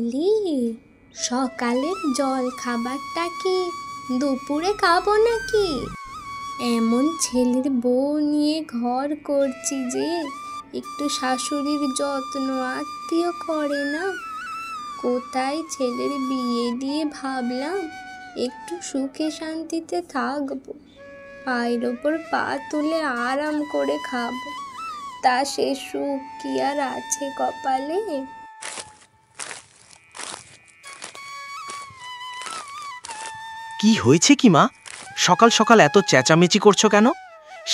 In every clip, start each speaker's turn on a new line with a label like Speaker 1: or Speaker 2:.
Speaker 1: বলি, সকালের জল খাবারটা কি দুপুরে খাবো নাকি? এমন ছেলের বউ নিয়ে ঘর করছি যে একটু শাশুড়ির যত্ন আত্মীয় করে না। কোথায় ছেলের বিয়ে দিয়ে ভাবলাম একটু সুখে শান্তিতে থাকবো, পায়ের ওপর পা তুলে আরাম করে খাবো। তা সে সুখ কি আর আছে কপালে?
Speaker 2: কি হয়েছে কি মা? সকাল সকাল এত চেঁচামেচি করছো কেন?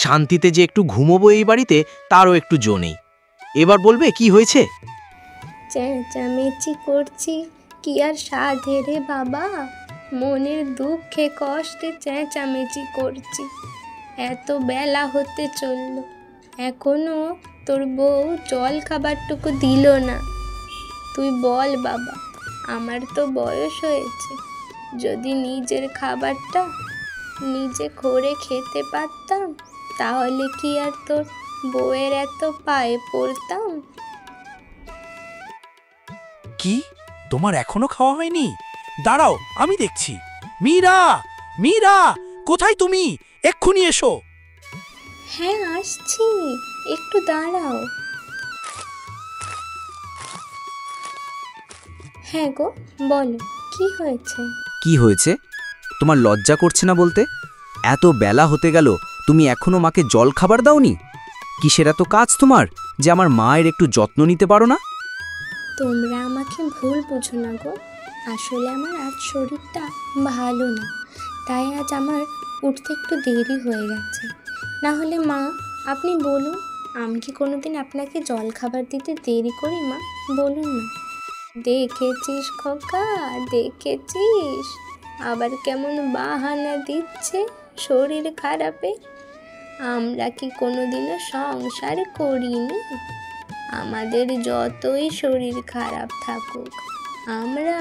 Speaker 2: শান্তিতে যে একটু ঘুমোবো এই বাড়িতে তারও একটু জো নেই। এবার বলবে কি হয়েছে?
Speaker 1: চেঁচামেচি করছি কি আর সাধে রে বাবা? মনের দুঃখে কষ্টে চেঁচামেচি করছি। এত বেলা হতে চলল, এখনো তোর বউ জল খাবারটুকু দিল না। তুই বল বাবা, আমার তো বয়স হয়েছে, যদি নিজের খাবারটা নিজে করে খেতে পারতাম তাহলে কি আর তোর বউয়ের এত পায়ে পড়তাম?
Speaker 3: কি, তোমার এখনো খাওয়া হয়নি? দাঁড়াও, আমি দেখছি। মীরা, মীরা, কোথায় তুমি? এক্ষুনি এসো।
Speaker 1: হ্যাঁ আসছি, একটু দাঁড়াও। হ্যাঁ গো, বলো কি হয়েছে?
Speaker 4: কি হয়েছে? তোমার লজ্জা করছে না বলতে? এত বেলা হতে গেল, তুমি এখনো মাকে জল খাবার দাওনি? কিসের এত কাজ তোমার যে আমার মায়ের একটু যত্ন নিতে পারো না?
Speaker 1: তোমরা আমাকে ভুল বুঝো না গো, আসলে আমার আজ শরীরটা ভালো না, তাই আজ আমার উঠতে একটু দেরি হয়ে গেছে। না হলে মা, আপনি বলুন, আমি কি কোনোদিন আপনাকে জল খাবার দিতে দেরি করি মা? বলুন না। দেখেছিস খোকা, দেখেছিস আবার কেমন বাহানা দিচ্ছে শরীর খারাপে। আমরা কি কোনোদিনও সংসার করিনি? আমাদের যতই শরীর খারাপ থাকুক, আমরা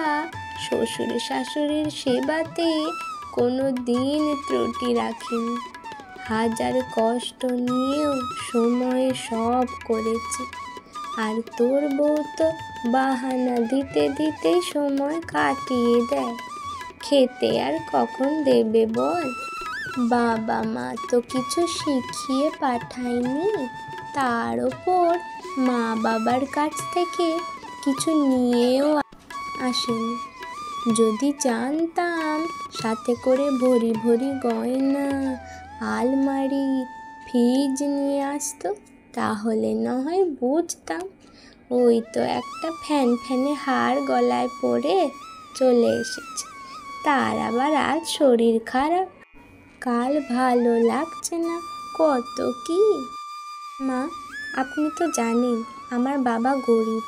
Speaker 1: শ্বশুর শাশুড়ির সেবাতে কোনো দিন ত্রুটি রাখিনি। হাজার কষ্ট নিয়েও সময়ে সব করেছি। আর তোর বউ তো বাহানা দিতে দিতেই সময় কাটিয়ে দেয়। খেতে আর কখন দেবে বল? বাবা মা তো কিছু শিখিয়ে পাঠায়নি, তার ওপর মা বাবার কাছ থেকে কিছু নিয়েও আসেনি। যদি জানতাম সাথে করে ভরি ভরি গয়না, আলমারি, ফ্রিজ নিয়ে আসতো তাহলে না হয় বুঝতাম। ওই তো একটা ফ্যান ফ্যানে হার গলায় পরে চলে এসেছে, তার আবার আজ শরীর খারাপ, কাল ভালো লাগছে না, কত কি। মা, আপনি তো জানেন আমার বাবা গরিব,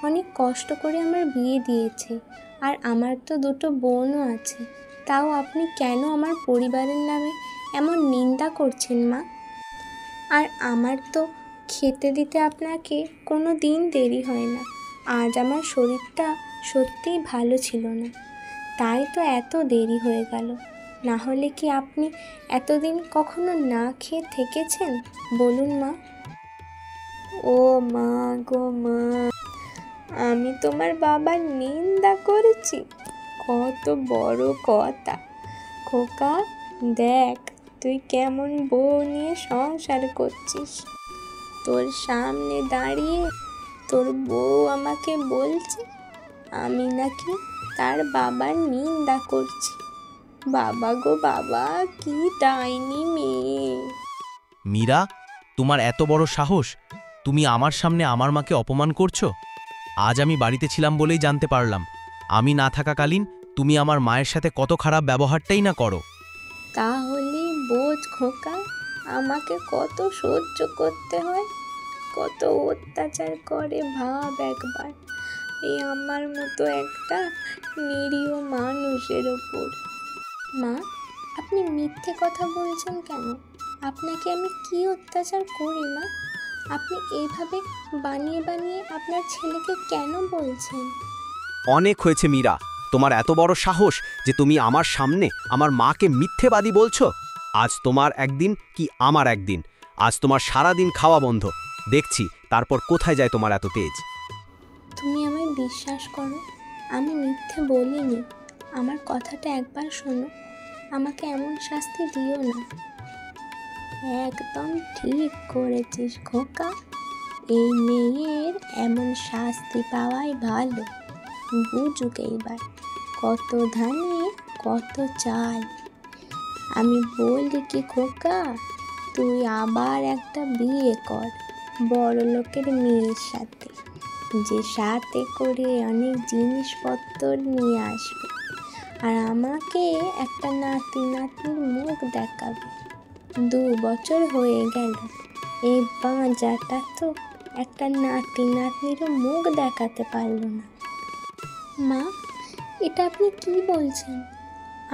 Speaker 1: অনেক কষ্ট করে আমার বিয়ে দিয়েছে। আর আমার তো দুটো বোনও আছে, তাও আপনি কেন আমার পরিবারের নামে এমন নিন্দা করছেন মা? আর আমার তো খেতে দিতে আপনাকে কোনো দিন দেরি হয় না। আজ আমার শরীরটা সত্যিই ভালো ছিল না, তাই তো এত দেরি হয়ে গেল। না হলে কি আপনি এতদিন কখনো না খেয়ে থেকেছেন বলুন মা? ও মা গো মা, আমি তোমার বাবার নিন্দা করেছি? কত বড় কথা! খোকা দেখ, তুই কেমন বউ নিয়ে সংসার করছিস। তোর সামনে দাঁড়িয়ে তোর বউ আমাকে বলছে আমি নাকি তার বাবার নিন্দা করছি। বাবা গো বাবা, কি ডাইনি মেয়ে!
Speaker 2: মীরা, তোমার এত বড় সাহস, তুমি আমার সামনে আমার মাকে অপমান করছো? আজ আমি বাড়িতে ছিলাম বলেই জানতে পারলাম, আমি না থাকাকালীন তুমি আমার মায়ের সাথে কত খারাপ ব্যবহারটাই না করো।
Speaker 1: তাহলে বোঝ খোকা, আমাকে কত সহ্য করতে হয়, কত অত্যাচার করে ভাব একবার এই আমার মতো একটা নিরীহ মানুষের ওপর। মা, আপনি মিথ্যে কথা বলছেন কেন? আপনাকে আমি কি অত্যাচার করি মা? আপনি এইভাবে বানিয়ে বানিয়ে আপনার ছেলেকে কেন বলছেন?
Speaker 4: অনেক হয়েছে মীরা, তোমার এত বড় সাহস যে তুমি আমার সামনে আমার মাকে মিথ্যেবাদী বলছো। আজ তোমার একদিন কি আমার একদিন, আজ তোমার সারা দিন খাওয়া বন্ধ। দেখছি তারপর কোথায় যায় তোমার এত তেজ।
Speaker 1: তুমি আমায় বিশ্বাস করো, আমি মিথ্যে বলিনি। আমার কথাটা একবার শোনো, আমাকে এমন শাস্তি দিও না। একদম ঠিক করেছিস খোকা, এই মেয়ের এমন শাস্তি পাওয়াই ভালো। বুঝুক এইবার কত ধানে কত চাল। আমি বলি কি খোকা, তুই আবার একটা বিয়ে কর বড় লোকের মেয়ের সাথে, যে সাথে করে অনেক জিনিসপত্র নিয়ে আসবে, আর আমাকে একটা নাতি নাতনির মুখ দেখাবে। 2 বছর হয়ে গেল, এই বাঁচাটা তো একটা নাতি নাতনিরও মুখ দেখাতে পারলো না। মা, এটা আপনি কি বলছেন?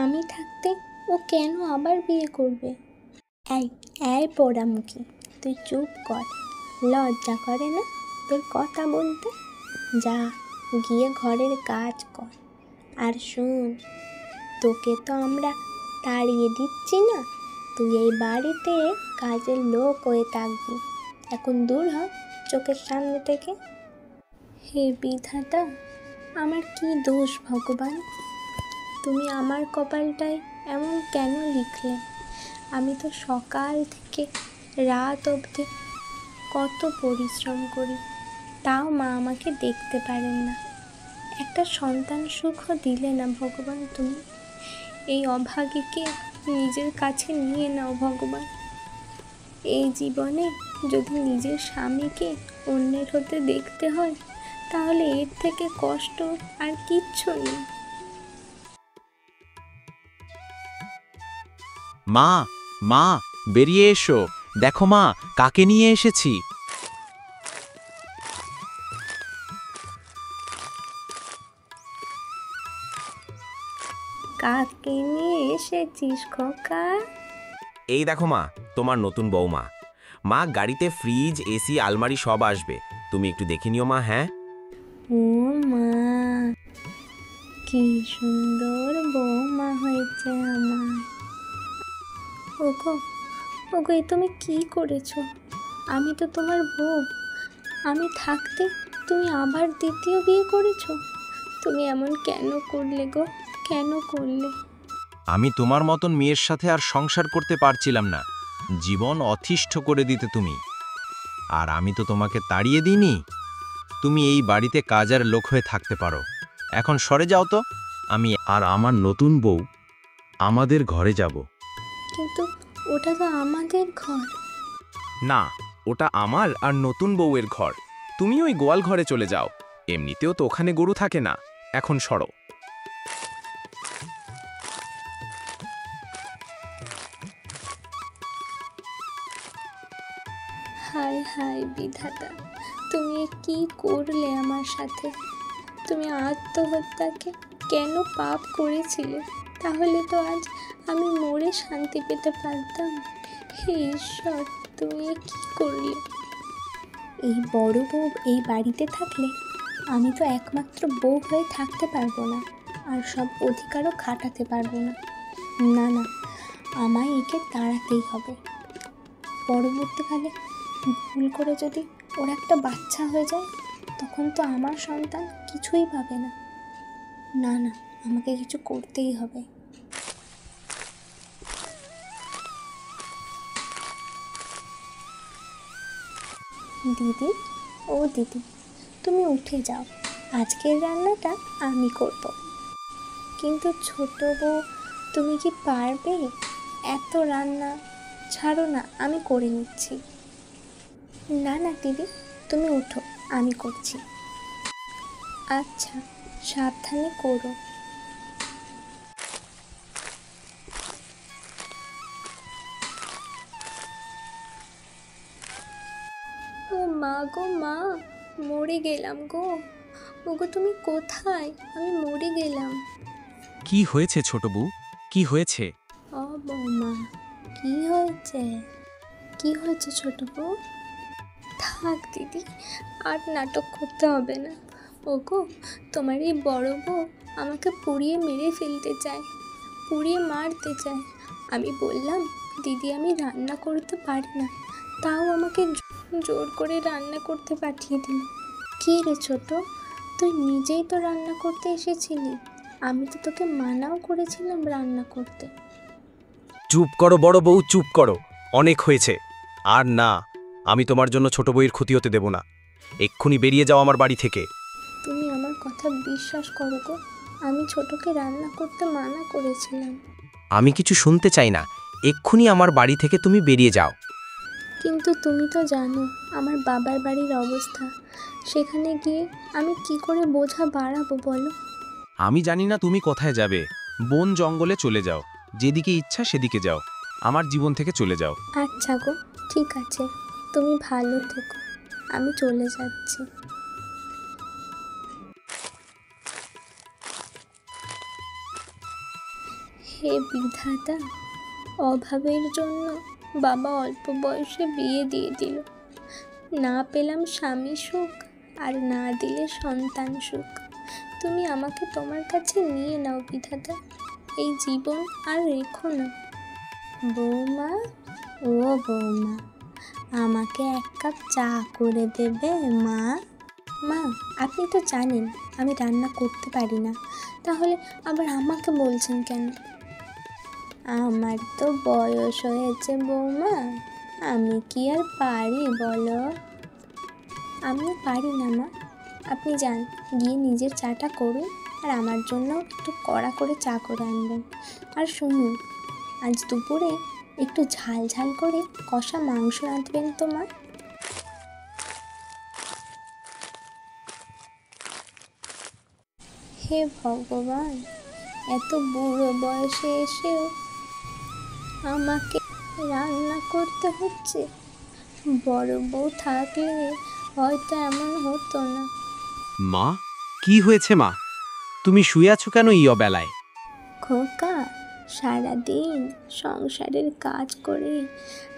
Speaker 1: আমি থাকতে ও কেন আবার বিয়ে করবে? এই এই পোড়ামুখী, তুই চুপ কর। লজ্জা করে না তোর কথা বলতে? যা গিয়ে ঘরের কাজ কর। আর শোন, তোকে তো আমরা তাড়িয়ে দিচ্ছি না, তুই এই বাড়িতে কাজের লোক হয়ে থাকবি। এখন দূর হ চোখের সামনে থেকে। হে বিধাতা, আমার কি দোষ ভগবান? তুমি আমার কপালটায় এমন কেন লিখলে? আমি তো সকাল থেকে রাত অবধি কত পরিশ্রম করি, তাও মা আমাকে দেখতে পারেন না। একটা সন্তান সুখও দিলে না ভগবান তুমি। এই অভাগীকে নিজের কাছে নিয়ে নাও ভগবান। এই জীবনে যদি নিজের স্বামীকে অন্যের হতে দেখতে হয়, তাহলে এর থেকে কষ্ট আর কিচ্ছু নেই।
Speaker 2: মা, মা, বেরিয়ে এসো। দেখো মা, কাকে নিয়ে এসেছি।
Speaker 1: কাকে নিয়ে এসেছিস খোকা?
Speaker 5: এই দেখো মা, তোমার নতুন বৌমা। মা, গাড়িতে ফ্রিজ, এসি, আলমারি সব আসবে, তুমি একটু দেখে নিও মা। হ্যাঁ,
Speaker 1: ও মা, কি সুন্দর বৌমা হয়েছে আমার। ওগো ওগো, এ তুমি কি করেছো? আমি তো তোমার বউ। আমি থাকতে তুমি আবার দ্বিতীয় বিয়ে করেছো? তুমি এমন কেন করলে গো, কেন করলে?
Speaker 2: আমি তোমার মতন মেয়ের সাথে আর সংসার করতে পারছিলাম না। জীবন অতিষ্ঠ করে দিতে তুমি। আর আমি তো তোমাকে তাড়িয়ে দিইনি। তুমি এই বাড়িতে কাজের লোক হয়ে থাকতে পারো। এখন সরে যাও তো। আমি আর আমার নতুন বউ আমাদের ঘরে যাব।
Speaker 1: কিন্তু ওটা তো আমাদের ঘর।
Speaker 5: না, ওটা আমার আর নতুন বউয়ের ঘর। তুমি ওই গোয়াল ঘরে চলে যাও, এমনিতেও তো ওখানে গরু থাকে না। এখন সরো।
Speaker 1: হায় হায় বিধাতা, তুমি এ কি করলে আমার সাথে? তুমি আত্মহত্যাকে কেন পাপ করেছিলে? তাহলে তো আজ আমি মরে শান্তি পেতে পারতাম। হে ঈশ্বর, তুমি এ কি করলে? এই বড় বউ এই বাড়িতে থাকলে আমি তো একমাত্র বউ হয়ে থাকতে পারবো না, আর সব অধিকারও খাটাতে পারবো না। না না, আমায় একে তাড়াতেই হবে। পরবর্তীকালে ভুল করে যদি ওর একটা বাচ্চা হয়ে যায়, তখন তো আমার সন্তান কিছুই পাবে না। না না, আমাকে কিছু করতেই হবে। দিদি, ও দিদি, তুমি উঠে যাও। আজকের রান্নাটা আমি করব। কিন্তু ছোট বউ, তুমি কি পারবে এত রান্না? ছাড়ো না, আমি করে নিচ্ছি। না না দিদি, তুমি উঠো, আমি করছি। আচ্ছা, সাবধানে করো। ও মা গো মা, মরে গেলাম গো। ওগো তুমি কোথায়? আমি মরে গেলাম।
Speaker 3: কি হয়েছে ছোট বউ, কি হয়েছে?
Speaker 1: ও বৌমা, কি হয়েছে? কি হয়েছে ছোট বউ? থাক দিদি, আর নাটক করতে হবে না। ওগো, তোমার এই বড় বউ আমাকে পুড়িয়ে মেরে ফেলতে চায়, পুড়িয়ে মারতে চায়। আমি বললাম, দিদি আমি রান্না করতে পারি না, তাও আমাকে জোর করে রান্না করতে পাঠিয়ে দিল। কী রে ছোট, তুই নিজেই তো রান্না করতে এসেছিলি, আমি তো তোকে মানাও করেছিলাম রান্না করতে।
Speaker 4: চুপ করো বড় বউ, চুপ করো, অনেক হয়েছে। আর না, আমি তোমার জন্য ছোট বউয়ের ক্ষতি হতে দেব না। এক্ষুনি বেরিয়ে যাও আমার বাড়ি থেকে।
Speaker 1: তুমি আমার কথা বিশ্বাস করো গো, আমি ছোটকে রান্না করতে মানা করেছিলাম।
Speaker 4: আমি কিছু শুনতে চাই না, এক্ষুনি আমার বাড়ি থেকে তুমি বেরিয়ে যাও।
Speaker 1: কিন্তু তুমি তো জানো আমার বাবার বাড়ির অবস্থা, সেখানে গিয়ে আমি কি করে বোঝা বাড়াবো বলো?
Speaker 5: আমি জানি না তুমি কোথায় যাবে, বন জঙ্গলে চলে যাও, যেদিকে ইচ্ছা সেদিকে যাও, আমার জীবন থেকে চলে যাও।
Speaker 1: আচ্ছা গো, ঠিক আছে, তুমি ভালো থেকো, আমি চলে যাচ্ছি। হে বিধাতা, অভাবের জন্য বাবা অল্প বয়সে বিয়ে দিয়ে দিল। না পেলাম স্বামী সুখ, আর না দিলে সন্তান সুখ। তুমি আমাকে তোমার কাছে নিয়ে নাও বিধাতা, এই জীবন আর রেখো না। বৌমা, ও বৌমা, আমাকে এক কাপ চা করে দেবে মা? মা, আপনি তো জানেন আমি রান্না করতে পারি না, তাহলে আবার আমাকে বলছেন কেন? আমার তো বয়স হয়েছে বৌমা, আমি কি আর পারি বলো? আমিও পারি না মা, আপনি যান, গিয়ে নিজের চাটা করুন, আর আমার জন্য একটু কড়া করে চা করে আনবেন। আর শুনুন, আজ দুপুরে একটু ঝাল ঝাল করে কষা মাংস রাঁধবেন তো মা। হে ভগবান, এত বুড়ো বয়সে এসেও আমাকে রান্না করতে হচ্ছে। বড় বউ থাকলে হয়তো এমন হতো না।
Speaker 4: মা, কি হয়েছে মা? তুমি শুয়ে আছো কেন এই অবেলায়?
Speaker 1: খোকা, সারাদিন সংসারের কাজ করে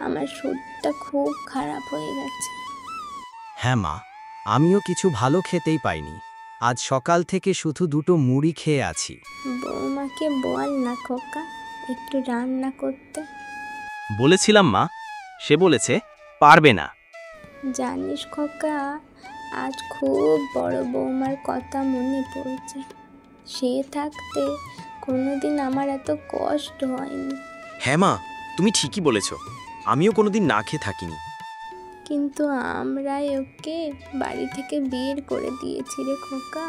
Speaker 1: আমার শরীরটা খুব খারাপ হয়ে গেছে।
Speaker 4: হ্যাঁ মা, আমিও কিছু ভালো খেতেই পাইনি। আজ সকাল থেকে শুধু দুটো মুড়ি খেয়ে আছি।
Speaker 1: বৌমাকে বল না খোকা, একটু রান্না করতে।
Speaker 2: বলেছিলাম মা, সে বলেছে পারবে না।
Speaker 1: জানিস খোকা, আজ খুব বড় বৌমার কথা মনে পড়ছে। সে থাকতে কোনোদিন আমার এত কষ্ট হয়নি।
Speaker 2: হ্যাঁ মা, তুমি ঠিকই বলেছ, আমিও কোনোদিন না খেয়ে থাকিনি।
Speaker 1: কিন্তু আমরাই ওকে বাড়ি থেকে বের করে দিয়েছি রে খোকা।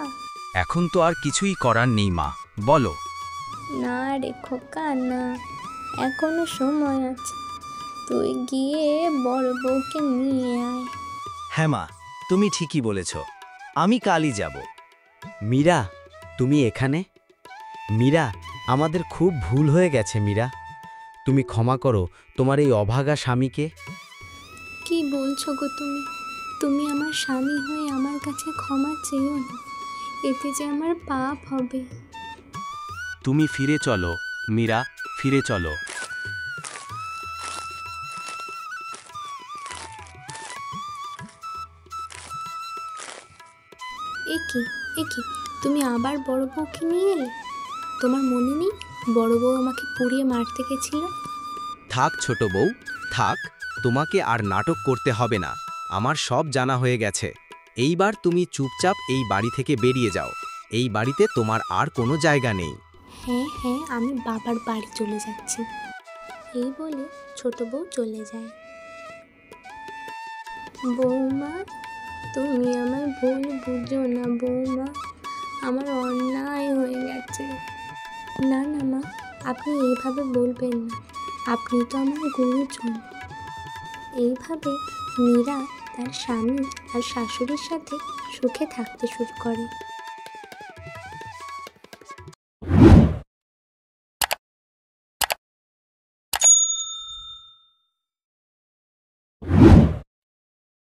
Speaker 2: এখন তো আর কিছুই করার নেই মা, বলো।
Speaker 1: না রে খোকা না, এখনো সময় আছে, তুই গিয়ে বড় বউকে নিয়ে আয়।
Speaker 2: হ্যাঁ মা, তুমি ঠিকই বলেছ, আমি কালই যাব।
Speaker 4: মীরা, তুমি এখানে? মীরা, আমাদের খুব ভুল হয়ে গেছে মীরা। তুমি ক্ষমা করো তোমার এই অভাগা স্বামীকে।
Speaker 1: কি বলছো গো তুমি? তুমি আমার স্বামী হয়ে আমার কাছে ক্ষমা চেয়েও না, এতে যে আমার পাপ হবে।
Speaker 2: তুমি ফিরে চলো মীরা, ফিরে চলো।
Speaker 1: একি একি, তুমি আবার বড় বউকে নিয়ে এলে? তোমার মনে নেই বড় বউ আমাকে পুড়িয়ে মারতে গেছিল?
Speaker 4: থাক ছোট বউ, থাক, তোমাকে আর নাটক করতে হবে না। আমার সব জানা হয়ে গেছে। এইবার তুমি চুপচাপ এই বাড়ি থেকে বেরিয়ে যাও। এই বাড়িতে তোমার আর কোনো জায়গা নেই।
Speaker 1: হ্যাঁ হ্যাঁ, আমি বাবার বাড়ি চলে যাচ্ছি। এই বলে ছোট বউ চলে যায়। বৌমা, তুমি আমার ভুল বুঝো না বৌমা, আমার অন্যায় হয়ে গেছে। না না মা, আপনি এইভাবে বলবেন না, আপনি তো আমার গুরুজন। এইভাবে মীরা তার স্বামী আর শাশুড়ির সাথে সুখে থাকতে শুরু করে।